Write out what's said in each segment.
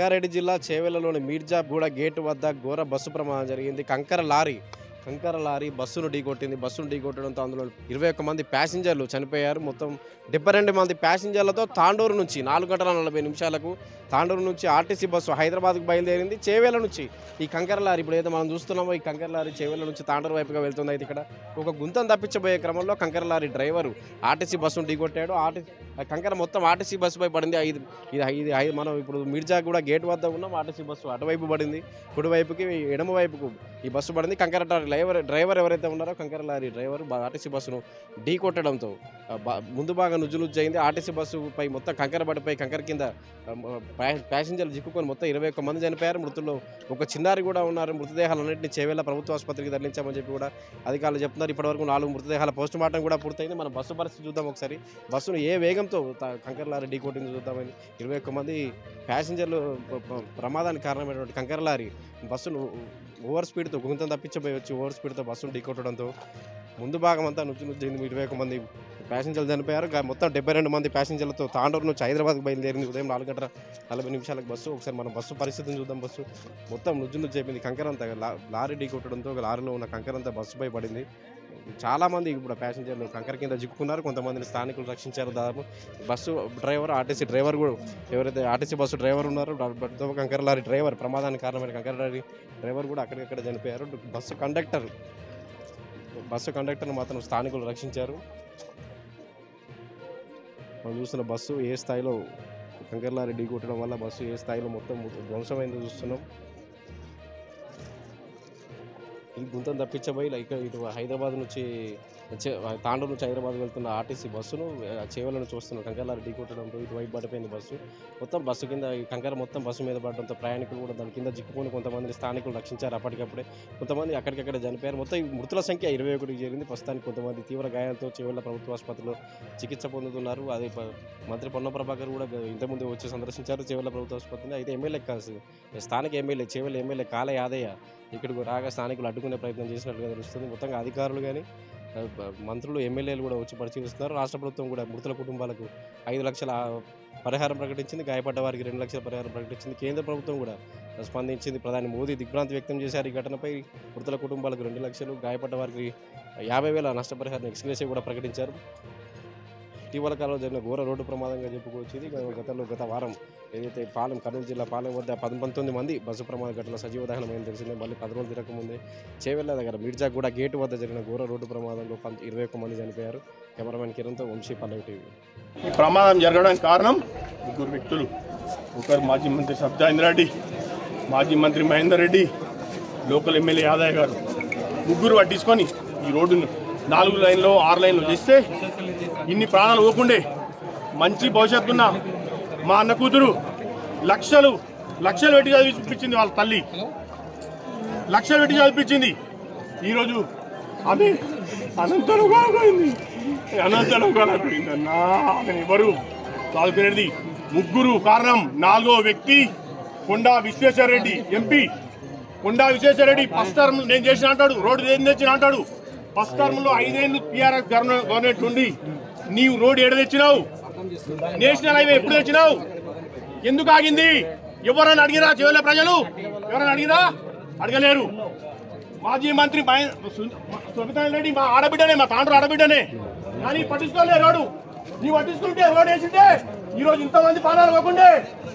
రంగారెడ్డి జిల్లా చేవెళ్లలోని మీర్జాగూడ గేటు వద్ద ఘోర బస్సు ప్రమాదం జరిగింది. కంకర లారీ బస్సును ఢీకొట్టింది. బస్సును ఢీకొట్టడంతో అందులో 21 మంది ప్యాసింజర్లు చనిపోయారు. మొత్తం 72 మంది ప్యాసింజర్లతో తాండూరు నుంచి 4 గంటల 40 నిమిషాలకు తాండూరు నుంచి ఆర్టీసీ బస్సు హైదరాబాద్కు బయలుదేరింది. చేవెళ్ల నుంచి ఈ కంకర లారీ ఇప్పుడు మనం చూస్తున్నామో ఈ కంకర లారీ చేవెళ్ల నుంచి తాండూరు వైపుగా వెళ్తుంది. అయితే ఇక్కడ ఒక గుంతను తప్పించబోయే క్రమంలో కంకర లారీ డ్రైవరు ఆర్టీసీ బస్సును ఢీకొట్టాడు. కంకర మొత్తం ఆర్టీసీ బస్సుపై పడింది. ఇది మనం ఇప్పుడు మీర్జాగూడ గేట్ వద్ద ఉన్నాం. ఆర్టీసీ బస్సు అటువైపు పడింది, కుడివైపుకి ఎడమ వైపుకు ఈ బస్సు పడింది. కంకర డ్రైవర్ ఎవరైతే ఉన్నారో కంకర లారీ డ్రైవర్ ఆర్టీసీ బస్సును ఢీ కొట్టడంతో ముందు బాగా నుజ్జు అయింది. ఆర్టీసీ బస్సుపై మొత్తం కంకర పడిపోయి కంకర కింద ప్యాసింజర్లు చిక్కుకొని మొత్తం 21 మంది చనిపోయారు. మృతుల్లో ఒక చిన్నారి కూడా ఉన్నారు. మృతదేహాలన్నింటినీ చేవెళ్ల ప్రభుత్వ ఆసుపత్రికి తరలించామని చెప్పి కూడా అధికారులు చెప్తున్నారు. ఇప్పటివరకు 4 మృతదేహాల పోస్ట్ మార్టం కూడా పూర్తయింది. మన బస్సు పరిస్థితి చూద్దాం ఒకసారి. బస్సును ఏ వేగంతో కంకర లారీ ఢీ కొట్టింది చూద్దామని 21 మంది ప్యాసింజర్లు ప్రమాదానికి కారణమైనటువంటి కంకర లారీ బస్సును ఓవర్ స్పీడ్తో గుంతను తప్పించబోయి వచ్చి ఓవర్ స్పీడ్తో బస్సును ఢీకొట్టడంతో ముందు భాగం అంతా నుజ్జుయింది. 21 మంది ప్యాసింజర్లు చనిపోయారు. మొత్తం 72 మంది ప్యాసింజర్లతో తాండూరు నుంచి హైదరాబాద్కు బయలుదేరింది. ఉదయం 4 గంటల 40 నిమిషాలకు బస్సు. ఒకసారి మనం బస్సు పరిస్థితిని చూద్దాం. బస్సు మొత్తం నుజ్జు అయిపోయింది. కంకరంతా లారీ ఢీకొట్టడంతో లారీలో ఉన్న కంకరంతా బస్సుపై పడింది. చాలామంది ఇప్పుడు ప్యాసింజర్లు కంకర కింద చిక్కుకున్నారు. కొంతమందిని స్థానికులు రక్షించారు. దాదాపు బస్సు డ్రైవర్ ఆర్టీసీ డ్రైవర్ కూడా ఎవరైతే ఆర్టీసీ బస్సు డ్రైవర్ ఉన్నారో కంకర లారీ డ్రైవర్ ప్రమాదానికి కారణమైన కంకర లారీ డ్రైవర్ కూడా అక్కడికక్కడ చనిపోయారు. బస్సు కండక్టర్ను మాత్రం స్థానికులు రక్షించారు. మనం చూస్తున్న బస్సు ఏ స్థాయిలో కంకర లారీ ఢీ కొట్టడం వల్ల బస్సు ఏ స్థాయిలో మొత్తం ధ్వంసమైందో చూస్తున్నాం. ఈ గుంతను తప్పించబోయి ఇటు హైదరాబాద్ నుంచి తాండూరు నుంచి హైదరాబాద్ వెళ్తున్న ఆర్టీసీ బస్సును చేవెళ్ల నుంచి వస్తున్న కంకర లారీ ఢీ కొట్టడంతో ఇటువైపు పడిపోయింది బస్సు. మొత్తం బస్సు కింద ఈ కంకర మొత్తం బస్సు మీద పడడంతో ప్రయాణికులు కూడా దాని కింద చిక్కుకొని కొంతమంది స్థానికులు రక్షించారు. అప్పటికప్పుడే కొంతమంది అక్కడికక్కడ చనిపోయారు. మొత్తం ఈ మృతుల సంఖ్య 21కి చేరింది. ప్రస్తుతానికి కొంతమంది తీవ్ర గాయాలతో చేవెళ్ల ప్రభుత్వ ఆసుపత్రిలో చికిత్స పొందుతున్నారు. అదే మంత్రి పొన్న ప్రభాకర్ కూడా ఇంతకుముందు వచ్చి సందర్శించారు చేవెళ్ల ప్రభుత్వ ఆసుపత్రిని. అయితే స్థానిక ఎమ్మెల్యే చేవెళ్ల ఎమ్మెల్యే కాళ యాదయ్య ఇక్కడికి రాగా స్థానికులు అడ్డుకునే ప్రయత్నం చేసినట్లుగా తెలుస్తుంది. మొత్తంగా అధికారులు కానీ మంత్రులు ఎమ్మెల్యేలు కూడా వచ్చి పరిశీలిస్తున్నారు. రాష్ట్ర ప్రభుత్వం కూడా మృతుల కుటుంబాలకు 5 లక్షల పరిహారం ప్రకటించింది. గాయపడ్డ వారికి 2 లక్షల పరిహారం ప్రకటించింది. కేంద్ర ప్రభుత్వం కూడా స్పందించింది. ప్రధాని మోదీ దిగ్భ్రాంతి వ్యక్తం చేశారు. ఈ ఘటనపై మృతుల కుటుంబాలకు 2 లక్షలు, గాయపడ్డ వారికి 50,000 నష్టపరిహారం ఎక్స్గ్రేషియా కూడా ప్రకటించారు. ఇటీవల కాలంలో జరిగిన ఘోర రోడ్డు ప్రమాదంగా చెప్పుకోవచ్చు. ఇది గత వారం ఏదైతే కర్నూలు జిల్లా పాలెం వద్ద 19 మంది బస్సు ప్రమాద ఘటన సజీవ దహనమైంది తెలిసిందే. మళ్ళీ 10 రోజులు తిరగకముందే చేవెళ్ల దగ్గర మీర్జాగూడ గేటు వద్ద జరిగిన ఘోర రోడ్డు ప్రమాదంలో 21 మంది చనిపోయారు. కెమెరామెన్ కిరణ్తో వంశీ, పల్లవి టీవీ. ఈ ప్రమాదం జరగడానికి కారణం 3 వ్యక్తులు. ఒకరు మాజీ మంత్రి సబ్జా రెడ్డి, మాజీ మంత్రి మహేందర్ రెడ్డి, లోకల్ ఎమ్మెల్యే యాదయ్య గారు. ముగ్గురు పట్టించుకొని ఈ రోడ్డును 4 లైన్లో 6 లైన్లు చేస్తే ఇన్ని ప్రాణాలు పోకుండే. మంచి భవిష్యత్తున్న మా అన్న కూతురు లక్షలు పెట్టి చదివించింది. వాళ్ళ తల్లి లక్షలు పెట్టి చదివించింది. ఈరోజు ఆమె అనంతరం కాకపోయిందన్నా. ఆమె ఎవరు చదువుకునేది? ముగ్గురు కారణం. 4వ వ్యక్తి కొండా విశ్వేశ్వరరెడ్డి, ఎంపీ కొండా విశ్వేశ్వరరెడ్డి. ఫస్ట్ టర్మ్ నేను చేసిన అంటాడు, రోడ్డు ఏం తెచ్చిన అంటాడు. ఫస్ట్ టర్మ్ లో 5 ఏళ్ళు టీఆర్ఎస్ గవర్నమెంట్ ఉండి నీవు రోడ్డు ఏడ తెచ్చినావు? నేషనల్ హైవే ఎప్పుడు తెచ్చినావు? ఎందుకు ఆగింది? ఎవరైనా అడిగిరా? చేవెళ్ల ప్రజలు ఎవరైనా అడిగిరా? అడగలేరు. మాజీ మంత్రి సుమితా రెడ్డి మా ఆడబిడ్డనే, మా తాండ్రు ఆడబిడ్డనే, కానీ పట్టించుకోలే రోడ్డు. నీవు పట్టించుకుంటే రోడ్డు వేసింటే ఈరోజు ఇంతమంది పానాలు పోకుండే.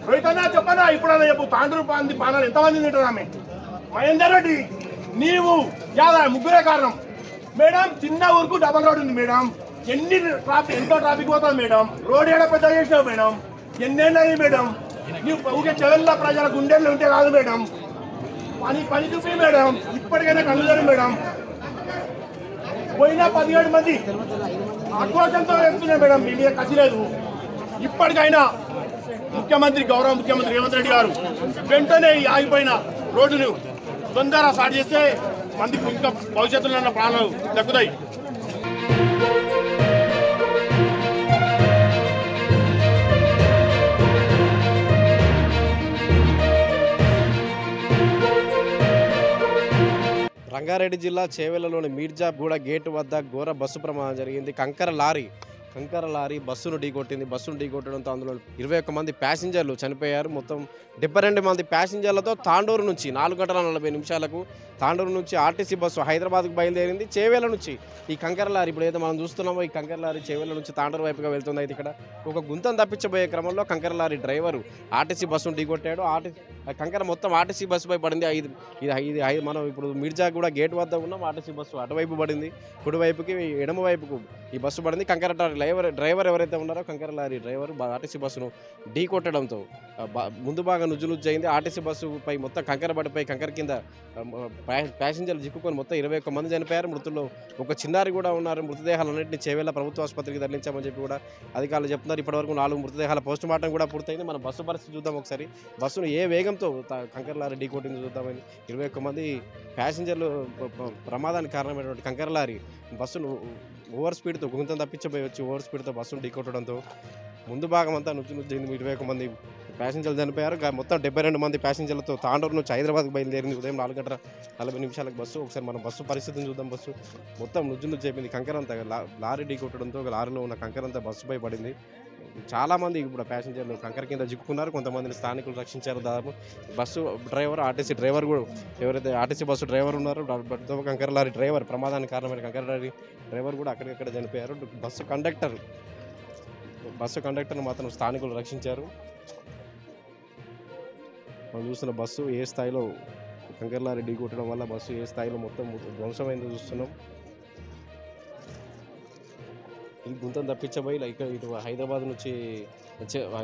రోహితన్నా చెప్పనా? ఇప్పుడన్నా చెప్పు. తాండ్రు పానాలు ఎంతమంది తింటారు? ఆమె మహేందర్ రెడ్డి, నీవు యాదవ్, ముగ్గురే కారణం. మేడం చిన్న ఊరుకు డబల్ రోడ్ ఉంది మేడం. ఎంతో ట్రాఫిక్ పోతుంది మేడం. రోడ్ ఏడ పెద్ద చేసినావు మేడం. ఎన్నేళ్ళు అయ్యి మేడం. నీవు ఊరికే చెవెళ్ళ ప్రజల గుండెల్లో ఉంటే కాదు మేడం. పని చూపి మేడం. ఇప్పటికైనా కళ్ళు జరుగు మేడం. పోయినా 17 మంది ఆక్రోశంతో వేస్తున్నాయి మేడం. మీ మీద కసి లేదు. ఇప్పటికైనా గౌరవ ముఖ్యమంత్రి రేవంత్ రెడ్డి గారు వెంటనే ఆగిపోయిన రోడ్డును తొందరగా స్టార్ట్ చేస్తే మందికి ఇంకా భవిష్యత్తులో ఉన్న ప్రాణాలు దక్కుతాయి. రంగారెడ్డి జిల్లా చేవెళ్లలోని మీర్జాగూడ గేటు వద్ద ఘోర బస్సు ప్రమాదం జరిగింది. కంకర కంకర లారీ బస్సును ఢీకొట్టింది. బస్సును ఢీకొట్టడంతో అందులో 21 మంది ప్యాసింజర్లు చనిపోయారు. మొత్తం 72 మంది ప్యాసింజర్లతో తాండూరు నుంచి 4 గంటల 40 నిమిషాలకు తాండూరు నుంచి ఆర్టీసీ బస్సు హైదరాబాద్కు బయలుదేరింది. చేవేళ్ల నుంచి ఈ కంకర లారీ ఇప్పుడు ఏదో మనం చూస్తున్నామో ఈ కంకర లారీ చేవేళ్ల నుంచి తాండూరు వైపుగా వెళ్తుంది. అయితే ఇక్కడ ఒక గుంతను తప్పించబోయే క్రమంలో కంకర లారీ డ్రైవరు ఆర్టీసీ బస్సును ఢీకొట్టాడు. కంకర మొత్తం ఆర్టీసీ బస్సుపై పడింది. ఇది మనం ఇప్పుడు మీర్జాగూడ గేట్ వద్ద ఉన్నాం. ఆర్టీసీ బస్సు అటువైపు పడింది, కుడివైపుకి ఎడమ వైపుకు ఈ బస్సు పడింది. కంకర డ్రైవర్ ఎవరైతే ఉన్నారో కంకర లారీ డ్రైవర్ ఆర్టీసీ బస్సును ఢీకొట్టడంతో ముందు బాగా నుజ్జు అయింది. ఆర్టీసీ బస్సుపై మొత్తం కంకర పడిపై కంకర కింద ప్యాసింజర్లు చిక్కుకొని మొత్తం 21 మంది చనిపోయారు. మృతుల్లో ఒక చిన్నారి కూడా ఉన్నారు. మృతదేహాలన్నింటినీ చేవేళ్ల ప్రభుత్వ ఆసుపత్రికి తరలించామని చెప్పి కూడా అధికారులు చెప్తున్నారు. ఇప్పటివరకు 4 మృతదేహాల పోస్ట్ మార్టం కూడా పూర్తయింది. మన బస్సు పరిస్థితి చూద్దాం ఒకసారి. బస్సును ఏ వేగంతో కంకర లారీ ఢీకొట్టింది చూద్దామని. 21 మంది ప్యాసింజర్లు ప్రమాదానికి కారణమైనటువంటి కంకర లారీ బస్సును ఓవర్ స్పీడ్తో గుంతం తప్పించబోయి వచ్చి ఓవర్ స్పీడ్తో బస్సును ఢీకొట్టడంతో ముందు భాగం అంతా నుజ్జైంది. 21 మంది ప్యాసింజర్లు చనిపోయారు. మొత్తం 72 మంది ప్యాసింజర్లతో తాండూరు నుంచి హైదరాబాద్కు బయలుదేరింది. ఉదయం 4 గంటల 40 నిమిషాలకు బస్సు. ఒకసారి మన బస్సు పరిస్థితిని చూద్దాం. బస్సు మొత్తం నుజ్జు అయిపోయింది. కంకర అంతా లారీ ఢీకొట్టడంతో లారీలో ఉన్న కంకర అంతా బస్సుపై పడింది. చాలామంది ఇప్పుడు ప్యాసింజర్లు కంకర కింద చిక్కుకున్నారు. కొంతమందిని స్థానికులు రక్షించారు. దాదాపు బస్సు డ్రైవర్ ఆర్టీసీ డ్రైవర్ కూడా ఎవరైతే ఆర్టీసీ బస్సు డ్రైవర్ ఉన్నారో కంకర లారీ డ్రైవర్ ప్రమాదానికి కారణమైన కంకర లారీ డ్రైవర్ కూడా అక్కడికక్కడ చనిపోయారు. బస్సు కండక్టర్ను మాత్రం స్థానికులు రక్షించారు. మనం చూస్తున్న బస్సు ఏ స్థాయిలో కంకర లారీ ఢీకొట్టడం వల్ల బస్సు ఏ స్థాయిలో మొత్తం ధ్వంసమైందో చూస్తున్నాం. ఈ గుంతను తప్పించబోయి ఇటు హైదరాబాద్ నుంచి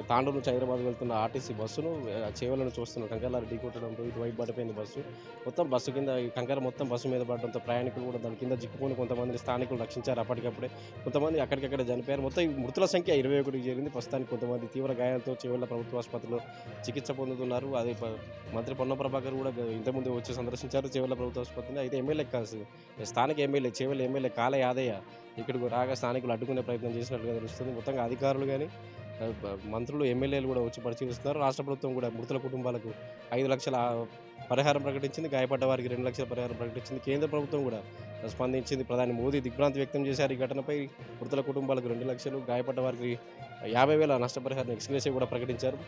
తాండూరు నుంచి హైదరాబాద్ వెళ్తున్న ఆర్టీసీ బస్సును చేవేళ్లను చూస్తున్న కంకర లారీ ఢీకొట్టడంతో ఇటువైపు పడిపోయింది బస్సు. మొత్తం బస్సు కింద కంకర మొత్తం బస్సు మీద పడడంతో ప్రయాణికులు కూడా దాని కింద చిక్కుకొని కొంతమంది స్థానికులు రక్షించారు. అప్పటికప్పుడే కొంతమంది అక్కడికక్కడ చనిపోయారు. మొత్తం మృతుల సంఖ్య 21కి చేరింది. ప్రస్తుతానికి కొంతమంది తీవ్ర గాయాలతో చేవేళ్ల ప్రభుత్వ ఆసుపత్రిలో చికిత్స పొందుతున్నారు. అది మంత్రి పొన్నం ప్రభాకర్ కూడా ఇంతకుముందు వచ్చి సందర్శించారు చేవేళ్ల ప్రభుత్వ ఆసుపత్రిని. అయితే ఎమ్మెల్యే స్థానిక ఎమ్మెల్యే చేవేళ్ల ఎమ్మెల్యే కాల యాదయ్య ఇక్కడికి రాగా స్థానికులు అడ్డుకునే ప్రయత్నం చేసినట్లుగా తెలుస్తుంది. మొత్తంగా అధికారులు కానీ మంత్రులు ఎమ్మెల్యేలు కూడా వచ్చి పరిశీలిస్తున్నారు. రాష్ట్ర ప్రభుత్వం కూడా మృతుల కుటుంబాలకు 5 లక్షల పరిహారం ప్రకటించింది. గాయపడ్డ వారికి 2 లక్షల పరిహారం ప్రకటించింది. కేంద్ర ప్రభుత్వం కూడా స్పందించింది. ప్రధాని మోదీ దిగ్భ్రాంతి వ్యక్తం చేశారు. ఈ ఘటనపై మృతుల కుటుంబాలకు 2 లక్షలు, గాయపడ్డ వారికి 50,000 నష్టపరిహారం ఎక్స్గ్రేషియా కూడా ప్రకటించారు.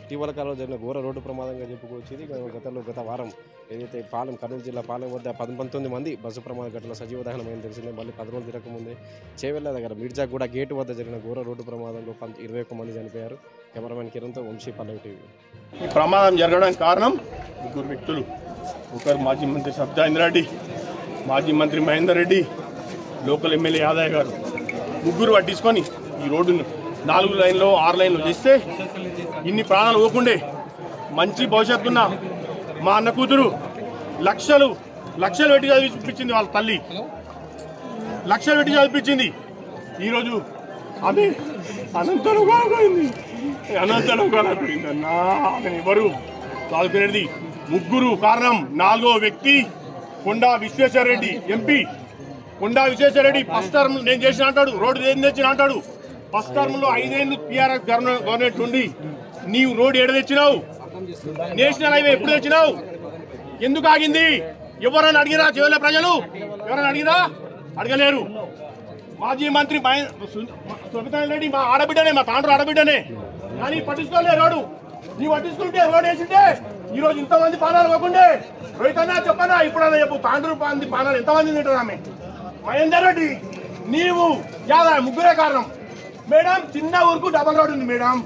ఇటీవల కాలంలో జరిగిన ఘోర రోడ్డు ప్రమాదంగా చెప్పుకోవచ్చు. ఇది గత వారం ఏదైతే కర్నూలు జిల్లా పాలెం వద్ద 19 మంది బస్సు ప్రమాద ఘటనలో సజీవ దహనమైంది తెలిసిందే. మళ్ళీ 10 రోజులు తిరగకముందే చేవేళ్ల దగ్గర మీర్జాగూడ గేటు వద్ద జరిగిన ఘోర రోడ్డు ప్రమాదంలో 21 మంది చనిపోయారు. కెమెరామెన్ కిరణ్తో వంశీ పల్లవి టీవీ. ఈ ప్రమాదం జరగడానికి కారణం 3 వ్యక్తులు. ఒకరు మాజీ మంత్రి సబ్జాయింద్ర రెడ్డి, మాజీ మంత్రి మహేందర్ రెడ్డి, లోకల్ ఎమ్మెల్యే యాదయ్య గారు. ముగ్గురు పట్టించుకొని ఈ రోడ్డును 4 లైన్లో 6 లైన్లు చేస్తే ఇన్ని ప్రాణాలు పోకుండే. మంచి భవిష్యత్తున్న మా అన్న కూతురు లక్షలు పెట్టి చదివించింది. వాళ్ళ తల్లి లక్షలు పెట్టి చదివించింది. ఈరోజు ఆమె అనంతరంగా పోయిందన్నా. ఆమెను ఎవరు చదువుకునేది? ముగ్గురు కారణం. 4వ వ్యక్తి కొండా విశ్వేశ్వరరెడ్డి ఎంపీ. కొండా విశ్వేశ్వరరెడ్డి ఫస్ట్ టర్మ్ నేను చేసిన అంటాడు. రోడ్డు ఏం తెచ్చిన అంటాడు. ఫస్ట్ టర్మ్ లో 5 ఏళ్ళు టీఆర్ఎస్ గవర్నమెంట్ ఉండి నీవు రోడ్డు ఏడ తెచ్చినావు? నేషనల్ హైవే ఎప్పుడు తెచ్చినావు? ఎందుకు ఆగింది? ఎవరైనా అడిగిరా? చేవేళ్ల ప్రజలు ఎవరైనా అడిగిరా? అడగలేరు. మాజీ మంత్రి సుబ్రహ్మణ్యం రెడ్డి మా ఆడబిడ్డనే, మా తాండ్రు ఆడబిడ్డనే, కానీ పట్టించుకోలే రోడ్డు. నీవు పట్టించుకుంటే రోడ్ వేసింటే ఈరోజు ఇంతమంది పానాలు పోకుండే. రోహితన్నా చెప్పనా? ఇప్పుడన్నా చెప్పు. తాండ్రు పానాలు ఎంతమంది తింటారు? ఆమె మహేందర్ రెడ్డి, నీవు యాదా, ముగ్గురే కారణం. మేడం చిన్న ఊరుకు డబల్ రోడ్ ఉంది మేడం.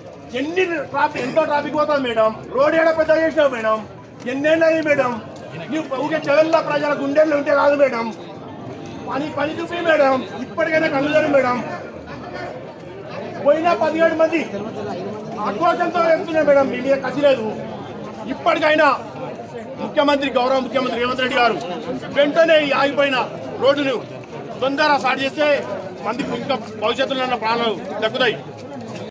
ఎంతో ట్రాఫిక్ పోతుంది మేడం. రోడ్ ఏడ పెద్ద చేసినావు మేడం. ఎన్నేళ్ళది మేడం? నువ్వు ఊరికే చేవేళ్ల ప్రజల గుండెల్లో ఉంటే కాదు మేడం. పని చూపి మేడం. ఇప్పటికైనా కళ్ళు తెరు మేడం. పోయినా 17 మంది ఆక్రోశంతో వెళ్తున్నాయి మేడం. మీ మీద కసి లేదు. ఇప్పటికైనా గౌరవ ముఖ్యమంత్రి రేవంత్ రెడ్డి గారు వెంటనే ఆగిపోయిన రోడ్డును తొందరగా స్టార్ట్ చేస్తే మందికి ఇంకా భవిష్యత్తులో ప్రాణాలు దక్కుతాయి.